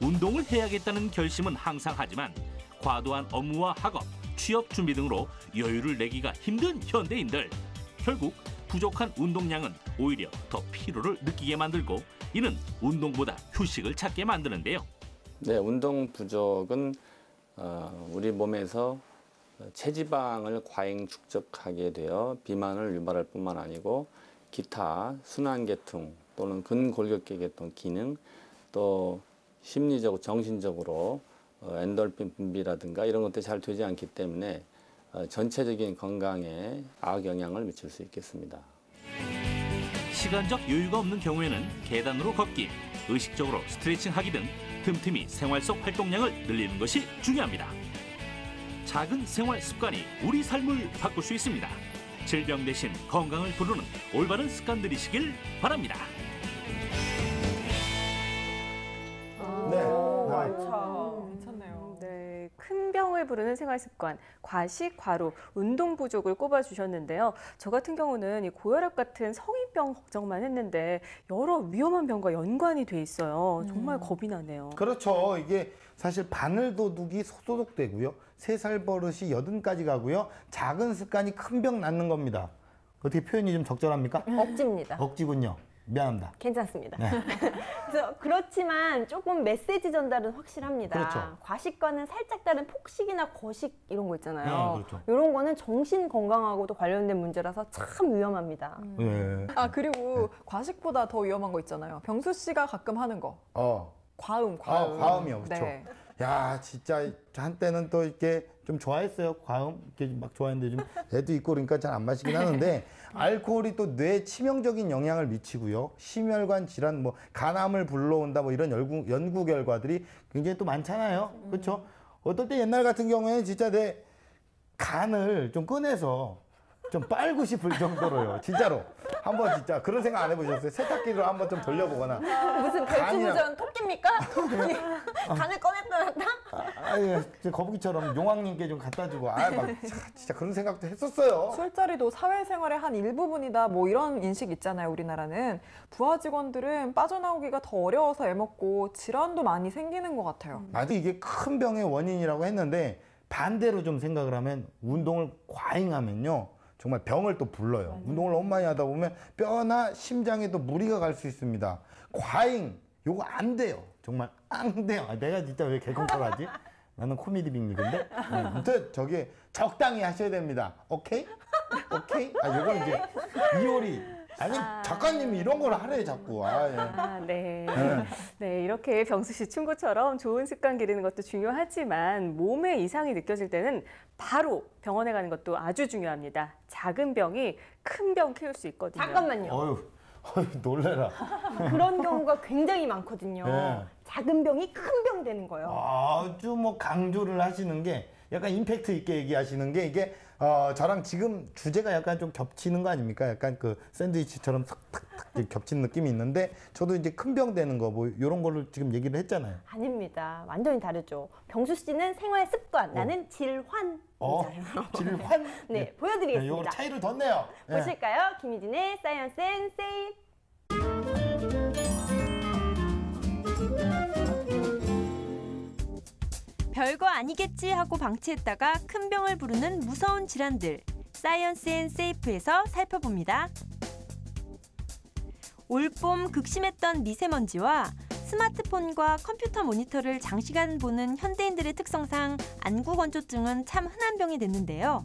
운동을 해야겠다는 결심은 항상 하지만 과도한 업무와 학업, 취업 준비 등으로 여유를 내기가 힘든 현대인들. 결국 부족한 운동량은 오히려 더 피로를 느끼게 만들고 이는 운동보다 휴식을 찾게 만드는데요. 네, 운동 부족은 우리 몸에서 체지방을 과잉 축적하게 되어 비만을 유발할 뿐만 아니고 기타 순환계통 또는 근골격계 계통 기능 또 심리적으로 정신적으로 엔돌핀 분비라든가 이런 것들이 잘 되지 않기 때문에 전체적인 건강에 악영향을 미칠 수 있겠습니다. 시간적 여유가 없는 경우에는 계단으로 걷기, 의식적으로 스트레칭하기 등 틈틈이 생활 속 활동량을 늘리는 것이 중요합니다. 작은 생활 습관이 우리 삶을 바꿀 수 있습니다. 질병 대신 건강을 부르는 올바른 습관들이시길 바랍니다. 괜찮네요. 네, 큰 병을 부르는 생활 습관, 과식, 과로, 운동 부족을 꼽아주셨는데요. 저 같은 경우는 이 고혈압 같은 성인병 걱정만 했는데 여러 위험한 병과 연관이 돼 있어요. 정말 겁이 나네요. 그렇죠. 이게 사실 바늘도둑이 소독되고요. 3살 버릇이 80까지 가고요. 작은 습관이 큰 병 낳는 겁니다. 어떻게 표현이 좀 적절합니까? 억지입니다. 억지군요. 미안합니다. 괜찮습니다. 네. 그래서 그렇지만 조금 메시지 전달은 확실합니다. 그렇죠. 과식과는 살짝 다른 폭식이나 거식 이런 거 있잖아요. 네, 그렇죠. 이런 거는 정신 건강하고도 관련된 문제라서 참 위험합니다. 네. 그리고 과식보다 더 위험한 거 있잖아요. 병수 씨가 가끔 하는 거. 과음. 과음이요. 그렇죠. 네. 야, 진짜 한때는 또 이렇게 좀 좋아했어요. 과음 이렇게 막 좋아했는데 좀 애도 있고 그러니까 잘 안 마시긴 하는데 알코올이 또 뇌에 치명적인 영향을 미치고요. 심혈관 질환, 뭐 간암을 불러온다, 뭐 이런 연구 결과들이 굉장히 또 많잖아요. 그렇죠? 어떨 때 옛날 같은 경우에는 진짜 내 간을 좀 꺼내서 좀 빨고 싶을 정도로요. 진짜로. 한번 진짜 그런 생각 안 해보셨어요? 세탁기로 한번 좀 돌려보거나. 무슨 별주부전 토끼입니까? 토끼. 간을 꺼냈다 놨다? 거북이처럼 용왕님께 좀 갖다 주고. 막 진짜 그런 생각도 했었어요. 술자리도 사회생활의 한 일부분이다 뭐 이런 인식 있잖아요. 우리나라는. 부하 직원들은 빠져나오기가 더 어려워서 애먹고 질환도 많이 생기는 것 같아요. 맞아, 이게 큰 병의 원인이라고 했는데 반대로 좀 생각을 하면 운동을 과잉하면요. 정말 병을 또 불러요. 운동을 너무 많이 하다 보면 뼈나 심장에도 무리가 갈 수 있습니다. 과잉, 요거 안 돼요. 정말 안 돼요. 내가 진짜 왜 개콘콜하지? 나는 코미디 빅리그인데. 아무튼 저기 적당히 하셔야 됩니다. 오케이? 오케이? 요건 이제 이효리 아니 작가님이 이런 걸 하래 자꾸. 아, 예. 네. 네. 네, 이렇게 병수 씨 충고처럼 좋은 습관 기르는 것도 중요하지만 몸에 이상이 느껴질 때는 바로 병원에 가는 것도 아주 중요합니다. 작은 병이 큰 병 키울 수 있거든요. 잠깐만요. 어휴 놀래라. 그런 경우가 굉장히 많거든요. 네. 작은 병이 큰 병 되는 거예요. 아주 뭐 강조를 하시는 게 약간 임팩트 있게 얘기하시는 게 이게 저랑 지금 주제가 약간 좀 겹치는 거 아닙니까? 약간 그 샌드위치처럼 탁탁탁 겹치는 느낌이 있는데 저도 이제 큰 병 되는 거 뭐 이런 거를 지금 얘기를 했잖아요. 아닙니다. 완전히 다르죠. 병수 씨는 생활 습관, 나는 질환. 질환? 네, 보여드리겠습니다. 이거 차이를 뒀네요. 네. 보실까요? 김희진의 사이언스 앤 세이프. 별거 아니겠지 하고 방치했다가 큰 병을 부르는 무서운 질환들. 사이언스 앤 세이프에서 살펴봅니다. 올봄 극심했던 미세먼지와 스마트폰과 컴퓨터 모니터를 장시간 보는 현대인들의 특성상 안구건조증은 참 흔한 병이 됐는데요.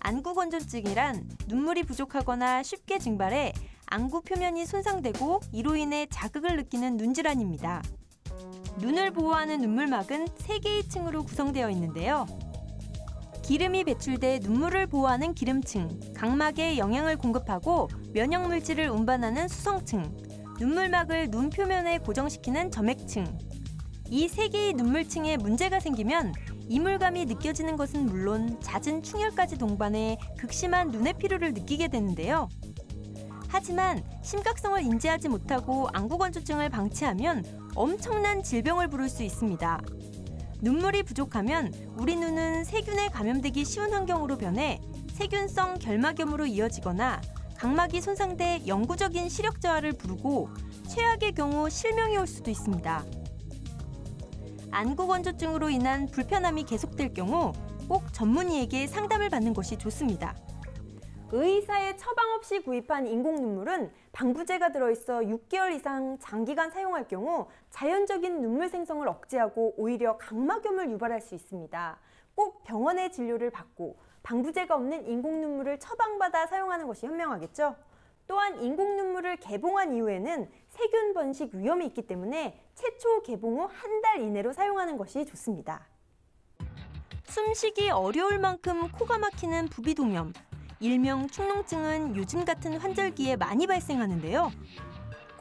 안구건조증이란 눈물이 부족하거나 쉽게 증발해 안구 표면이 손상되고 이로 인해 자극을 느끼는 눈질환입니다. 눈을 보호하는 눈물막은 3개의 층으로 구성되어 있는데요. 기름이 배출돼 눈물을 보호하는 기름층, 각막에 영양을 공급하고 면역물질을 운반하는 수성층, 눈물막을 눈 표면에 고정시키는 점액층. 이 3개의 눈물층에 문제가 생기면 이물감이 느껴지는 것은 물론 잦은 충혈까지 동반해 극심한 눈의 피로를 느끼게 되는데요. 하지만 심각성을 인지하지 못하고 안구건조증을 방치하면 엄청난 질병을 부를 수 있습니다. 눈물이 부족하면 우리 눈은 세균에 감염되기 쉬운 환경으로 변해 세균성 결막염으로 이어지거나 각막이 손상돼 영구적인 시력 저하를 부르고 최악의 경우 실명이 올 수도 있습니다. 안구건조증으로 인한 불편함이 계속될 경우 꼭 전문의에게 상담을 받는 것이 좋습니다. 의사의 처방 없이 구입한 인공 눈물은 방부제가 들어있어 6개월 이상 장기간 사용할 경우 자연적인 눈물 생성을 억제하고 오히려 각막염을 유발할 수 있습니다. 꼭 병원의 진료를 받고 방부제가 없는 인공 눈물을 처방받아 사용하는 것이 현명하겠죠? 또한 인공 눈물을 개봉한 이후에는 세균 번식 위험이 있기 때문에 최초 개봉 후 한 달 이내로 사용하는 것이 좋습니다. 숨쉬기 어려울 만큼 코가 막히는 부비동염. 일명 축농증은 요즘 같은 환절기에 많이 발생하는데요.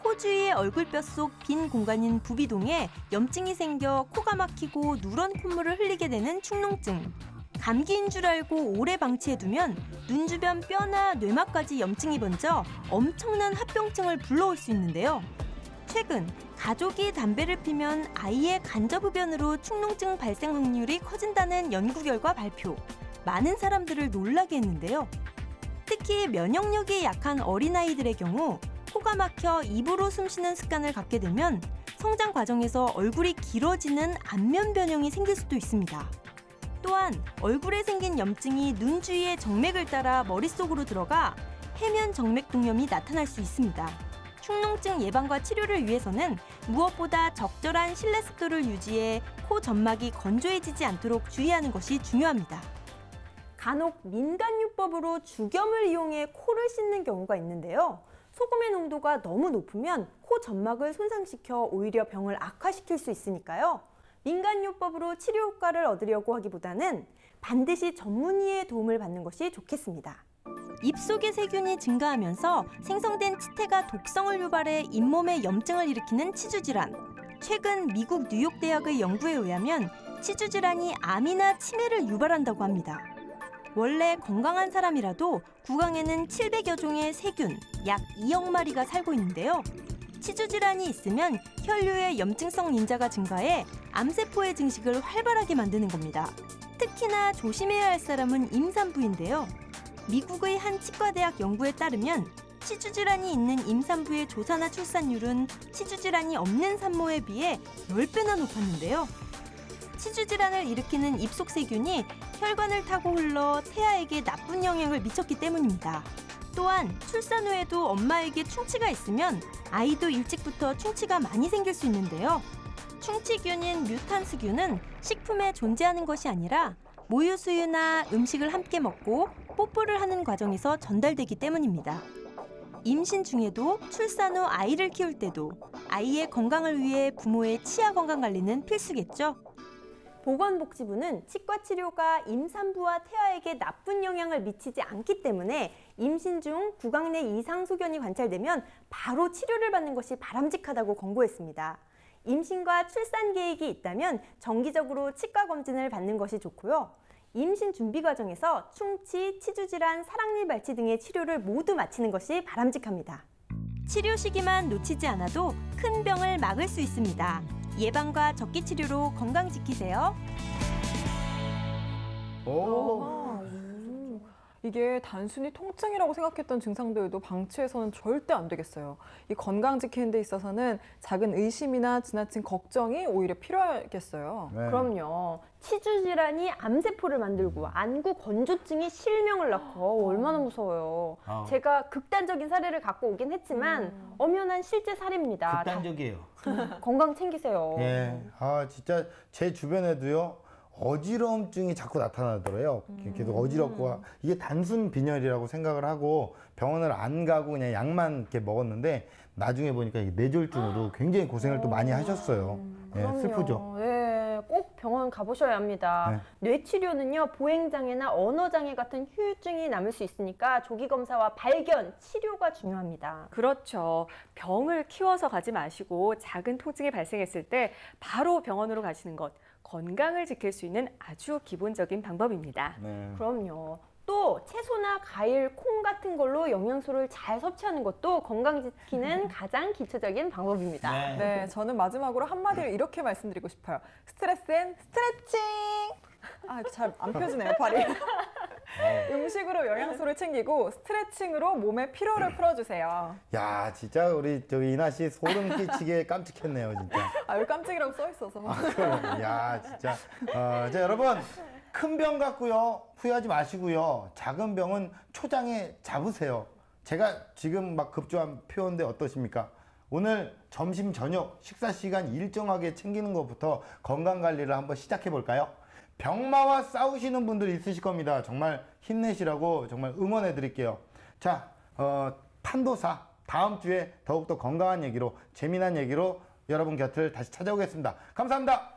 코 주위의 얼굴뼈 속 빈 공간인 부비동에 염증이 생겨 코가 막히고 누런 콧물을 흘리게 되는 축농증. 감기인 줄 알고 오래 방치해두면 눈 주변 뼈나 뇌막까지 염증이 번져 엄청난 합병증을 불러올 수 있는데요. 최근 가족이 담배를 피면 아이의 간접흡연으로 축농증 발생 확률이 커진다는 연구 결과 발표. 많은 사람들을 놀라게 했는데요. 특히 면역력이 약한 어린아이들의 경우 코가 막혀 입으로 숨쉬는 습관을 갖게 되면 성장 과정에서 얼굴이 길어지는 안면 변형이 생길 수도 있습니다. 또한 얼굴에 생긴 염증이 눈 주위의 정맥을 따라 머릿속으로 들어가 해면 정맥 동염이 나타날 수 있습니다. 축농증 예방과 치료를 위해서는 무엇보다 적절한 실내 습도를 유지해 코 점막이 건조해지지 않도록 주의하는 것이 중요합니다. 간혹 민간요법으로 죽염을 이용해 코를 씻는 경우가 있는데요. 소금의 농도가 너무 높으면 코 점막을 손상시켜 오히려 병을 악화시킬 수 있으니까요. 민간요법으로 치료 효과를 얻으려고 하기보다는 반드시 전문의의 도움을 받는 것이 좋겠습니다. 입속의 세균이 증가하면서 생성된 치태가 독성을 유발해 잇몸에 염증을 일으키는 치주질환. 최근 미국 뉴욕 대학의 연구에 의하면 치주질환이 암이나 치매를 유발한다고 합니다. 원래 건강한 사람이라도 구강에는 700여 종의 세균, 약 2억 마리가 살고 있는데요. 치주질환이 있으면 혈류의 염증성 인자가 증가해 암세포의 증식을 활발하게 만드는 겁니다. 특히나 조심해야 할 사람은 임산부인데요. 미국의 한 치과대학 연구에 따르면 치주질환이 있는 임산부의 조사나 출산율은 치주질환이 없는 산모에 비해 10배나 높았는데요. 치주질환을 일으키는 입속세균이 혈관을 타고 흘러 태아에게 나쁜 영향을 미쳤기 때문입니다. 또한 출산 후에도 엄마에게 충치가 있으면 아이도 일찍부터 충치가 많이 생길 수 있는데요. 충치균인 뮤탄스균은 식품에 존재하는 것이 아니라 모유 수유나 음식을 함께 먹고 뽀뽀를 하는 과정에서 전달되기 때문입니다. 임신 중에도 출산 후 아이를 키울 때도 아이의 건강을 위해 부모의 치아 건강 관리는 필수겠죠. 보건복지부는 치과 치료가 임산부와 태아에게 나쁜 영향을 미치지 않기 때문에 임신 중 구강 내 이상 소견이 관찰되면 바로 치료를 받는 것이 바람직하다고 권고했습니다. 임신과 출산 계획이 있다면 정기적으로 치과 검진을 받는 것이 좋고요. 임신 준비 과정에서 충치, 치주질환, 사랑니 발치 등의 치료를 모두 마치는 것이 바람직합니다. 치료 시기만 놓치지 않아도 큰 병을 막을 수 있습니다. 예방과 적기 치료로 건강 지키세요. 이게 단순히 통증이라고 생각했던 증상들도 방치해서는 절대 안 되겠어요. 이 건강 지키는 데 있어서는 작은 의심이나 지나친 걱정이 오히려 필요하겠어요. 네. 그럼요. 치주 질환이 암세포를 만들고 안구 건조증이 실명을 낳고 얼마나 무서워요. 제가 극단적인 사례를 갖고 오긴 했지만 엄연한 실제 사례입니다. 극단적이에요. 건강 챙기세요. 예. 진짜 제 주변에도요. 어지러움증이 자꾸 나타나더래요. 계속 어지럽고 이게 단순 빈혈이라고 생각을 하고 병원을 안 가고 그냥 약만 이렇게 먹었는데 나중에 보니까 이게 뇌졸중으로 굉장히 고생을 또 많이 하셨어요. 예, 슬프죠. 네, 꼭 병원 가보셔야 합니다. 뇌치료는요, 보행장애나 언어장애 같은 후유증이 남을 수 있으니까 조기검사와 발견, 치료가 중요합니다. 그렇죠. 병을 키워서 가지 마시고 작은 통증이 발생했을 때 바로 병원으로 가시는 것. 건강을 지킬 수 있는 아주 기본적인 방법입니다. 네. 그럼요. 또 채소나 과일, 콩 같은 걸로 영양소를 잘 섭취하는 것도 건강 지키는 가장 기초적인 방법입니다. 네, 저는 마지막으로 한마디로 이렇게 말씀드리고 싶어요. 스트레스엔 스트레칭! 잘 안 펴지네요, 팔이. 음식으로 영양소를 챙기고 스트레칭으로 몸의 피로를 풀어주세요. 야, 진짜 우리 이나 씨 소름 끼치게 깜찍했네요, 진짜. 여기 깜찍이라고 써 있어서. 야, 진짜. 자, 여러분, 큰 병 갖고요, 후회하지 마시고요. 작은 병은 초장에 잡으세요. 제가 지금 막 급조한 표현인데 어떠십니까? 오늘 점심, 저녁, 식사 시간 일정하게 챙기는 것부터 건강 관리를 한번 시작해 볼까요? 병마와 싸우시는 분들 있으실 겁니다. 정말 힘내시라고 정말 응원해 드릴게요. 자, 판도사 다음 주에 더욱더 건강한 얘기로 재미난 얘기로 여러분 곁을 다시 찾아오겠습니다. 감사합니다.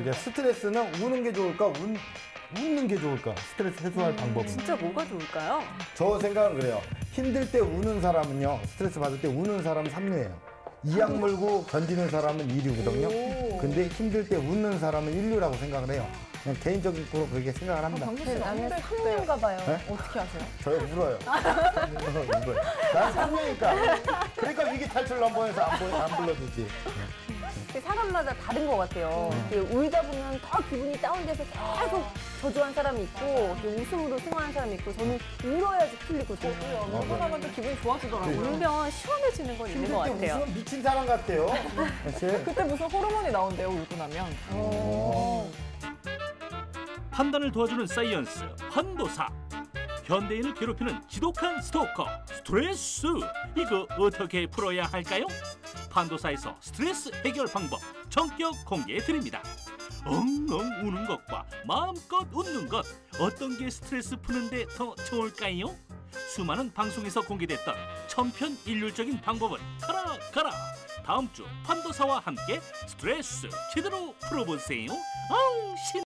이제 스트레스는 우는 게 좋을까? 웃는 게 좋을까? 스트레스 해소할 방법. 진짜 뭐가 좋을까요? 저 생각은 그래요. 힘들 때 우는 사람은요. 스트레스 받을 때 우는 사람은 3류예요. 이악 물고 견디는 사람은 2류거든요. 근데 힘들 때 웃는 사람은 1류라고 생각을 해요. 그냥 개인적으로 그렇게 생각을 합니다. 나는 3류인가 봐요. 네? 어떻게 아세요? 저요 울어요. 울어요. 난 3류니까. 그러니까 위기 탈출 넘버에서 안 불러주지. 사람마다 다른 것 같아요. 울다 보면 더 기분이 다운돼서 계속 저조한 사람이 있고 웃음으로 승화하는 사람이 있고 저는 울어야지 풀리거든요. 울고 나면 또 기분이 좋아지더라고요. 울면 시원해지는 건 있는 것 힘들 때 같아요. 웃으면 미친 사람 같아요. 그때 무슨 호르몬이 나온대요, 울고 나면. 판단을 도와주는 사이언스 판도사. 현대인을 괴롭히는 지독한 스토커 스트레스. 이거 어떻게 풀어야 할까요? 판도사에서 스트레스 해결 방법 전격 공개해 드립니다. 엉엉 우는 것과 마음껏 웃는 것 어떤 게 스트레스 푸는데 더 좋을까요? 수많은 방송에서 공개됐던 천편일률적인 방법은 가라. 다음 주 판도사와 함께 스트레스 제대로 풀어보세요. 아우 신